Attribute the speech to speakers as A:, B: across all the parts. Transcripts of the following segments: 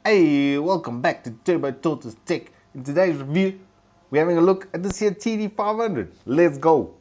A: Hey, welcome back to Turbo Tortoise Tech. In today's review, we're having a look at this here TD500. Let's go.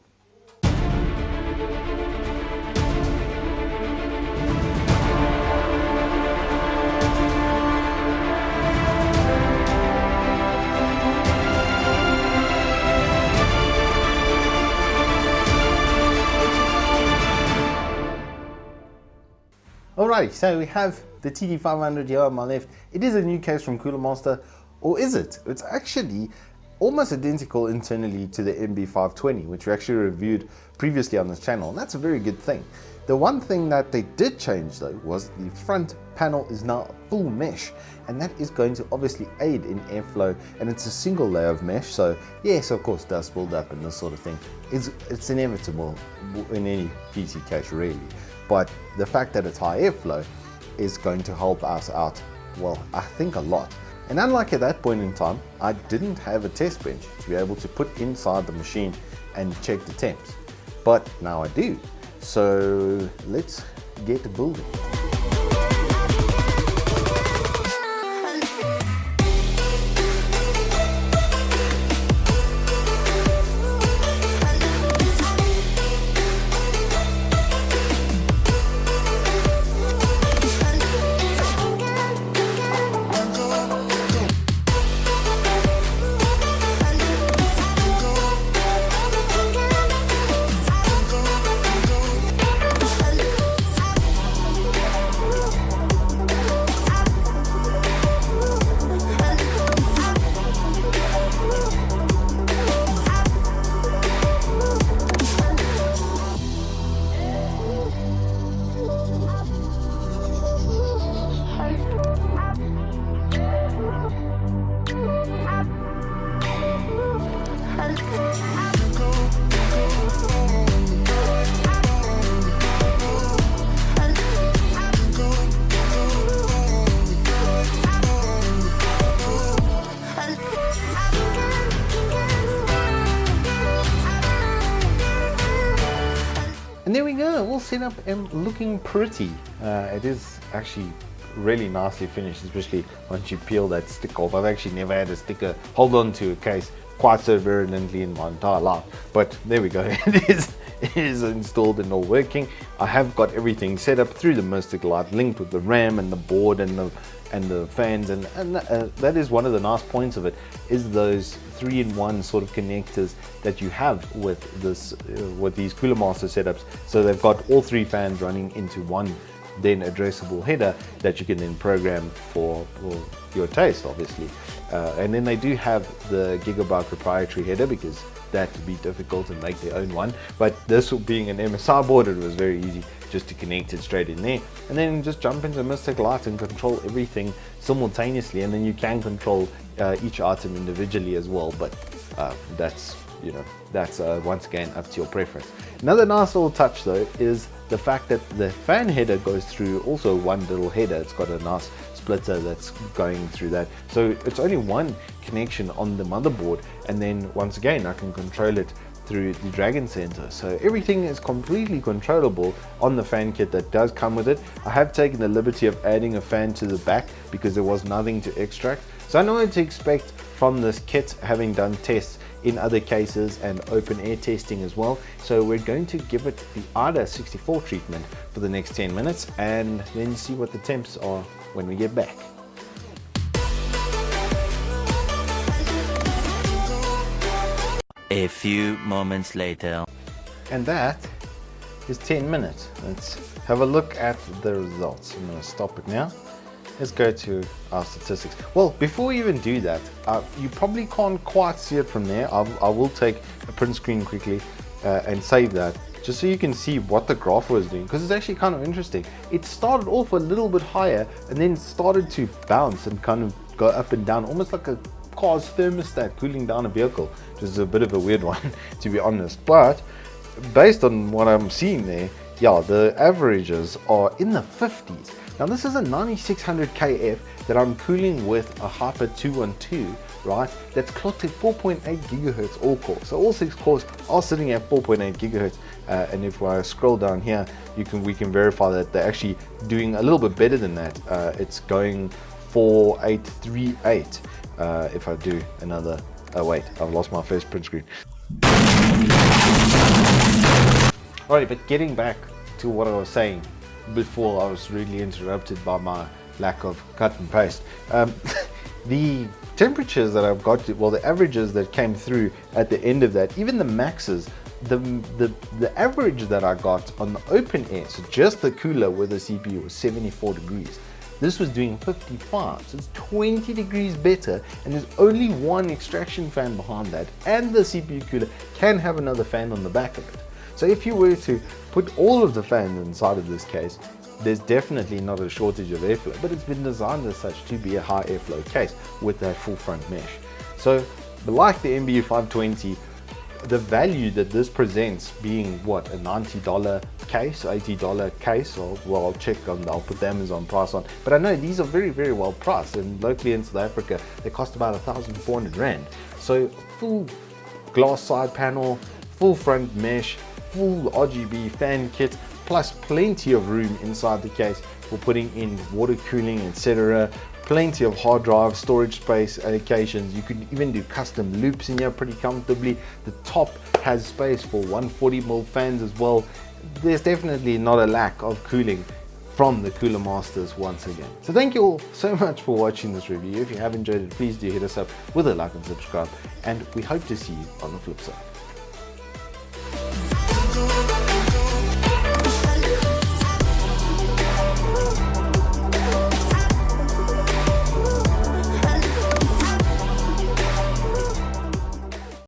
A: Alright, so we have the TD500 here on my left. It is a new case from Cooler Master, or is it? It's actually almost identical internally to the MB520, which we actually reviewed previously on this channel, and that's a very good thing. The one thing that they did change though was the front panel is now full mesh, and that is going to obviously aid in airflow, and it's a single layer of mesh, so yes, of course, dust build up and this sort of thing it's inevitable in any PC case really, but the fact that it's high airflow is going to help us out, well, I think a lot. And unlike at that point in time, I didn't have a test bench to be able to put inside the machine and check the temps, but now I do. So let's get building. And there we go, all set up and looking pretty. It is actually really nicely finished, especially once you peel that stick off. I've actually never had a sticker hold on to a case quite so virulently in my entire life, but there we go. It is installed and all working. I have got everything set up through the Mystic Light, linked with the RAM and the board and the fans, and that is one of the nice points of it, is those 3-in-1 sort of connectors that you have with this with these Cooler Master setups. So they've got all 3 fans running into one then addressable header that you can then program for your taste, obviously. And then they do have the Gigabyte proprietary header, because that would be difficult and make their own one, but this being an MSI board, it was very easy just to connect it straight in there, and then just jump into Mystic Light and control everything simultaneously, and then you can control each item individually as well, but that's once again up to your preference. Another nice little touch though is the fact that the fan header goes through also one little header. It's got a nice splitter that's going through that, so it's only one connection on the motherboard, and then once again I can control it through the Dragon Center. So everything is completely controllable on the fan kit that does come with it. I have taken the liberty of adding a fan to the back because there was nothing to extract, so I know what to expect from this kit, having done tests in other cases and open air testing as well. So we're going to give it the AIDA 64 treatment for the next 10 minutes and then see what the temps are when we get back.
B: A few moments later.
A: And that is 10 minutes. Let's have a look at the results. I'm going to stop it now. Let's go to our statistics. Well, before we even do that, you probably can't quite see it from there. I will take a print screen quickly and save that, just so you can see what the graph was doing, because it's actually kind of interesting. It started off a little bit higher and then started to bounce and kind of go up and down, almost like a car's thermostat cooling down a vehicle, which is a bit of a weird one to be honest. But based on what I'm seeing there, yeah, the averages are in the 50s. Now this is a 9600 KF that I'm cooling with a Hyper 212, right? That's clocked at 4.8 gigahertz all cores. So all 6 cores are sitting at 4.8 gigahertz. And if I scroll down here, we can verify that they're actually doing a little bit better than that. It's going 4838 if I do another. Oh wait, I've lost my first print screen. Alright, but getting back to what I was saying before I was really interrupted by my lack of cut and paste. The temperatures that I've got, well, the averages that came through at the end of that, even the maxes, the average that I got on the open air, so just the cooler with the CPU, was 74 degrees. This was doing 55, so it's 20 degrees better, and there's only one extraction fan behind that, and the CPU cooler can have another fan on the back of it. So if you were to put all of the fans inside of this case, there's definitely not a shortage of airflow, but it's been designed as such to be a high airflow case with that full front mesh. So like the MBU520, the value that this presents being what, a $90 case, $80 case, or well, I'll check on, I'll put the Amazon price on, but I know these are very, very well priced, and locally in South Africa they cost about 1,400 Rand. So full glass side panel, full front mesh, full RGB fan kit, plus plenty of room inside the case for putting in water cooling, etc. Plenty of hard drive storage space allocations. You could even do custom loops in here pretty comfortably. The top has space for 140mm fans as well. There's definitely not a lack of cooling from the Cooler Masters once again. So thank you all so much for watching this review. If you have enjoyed it, please do hit us up with a like and subscribe, and we hope to see you on the flip side.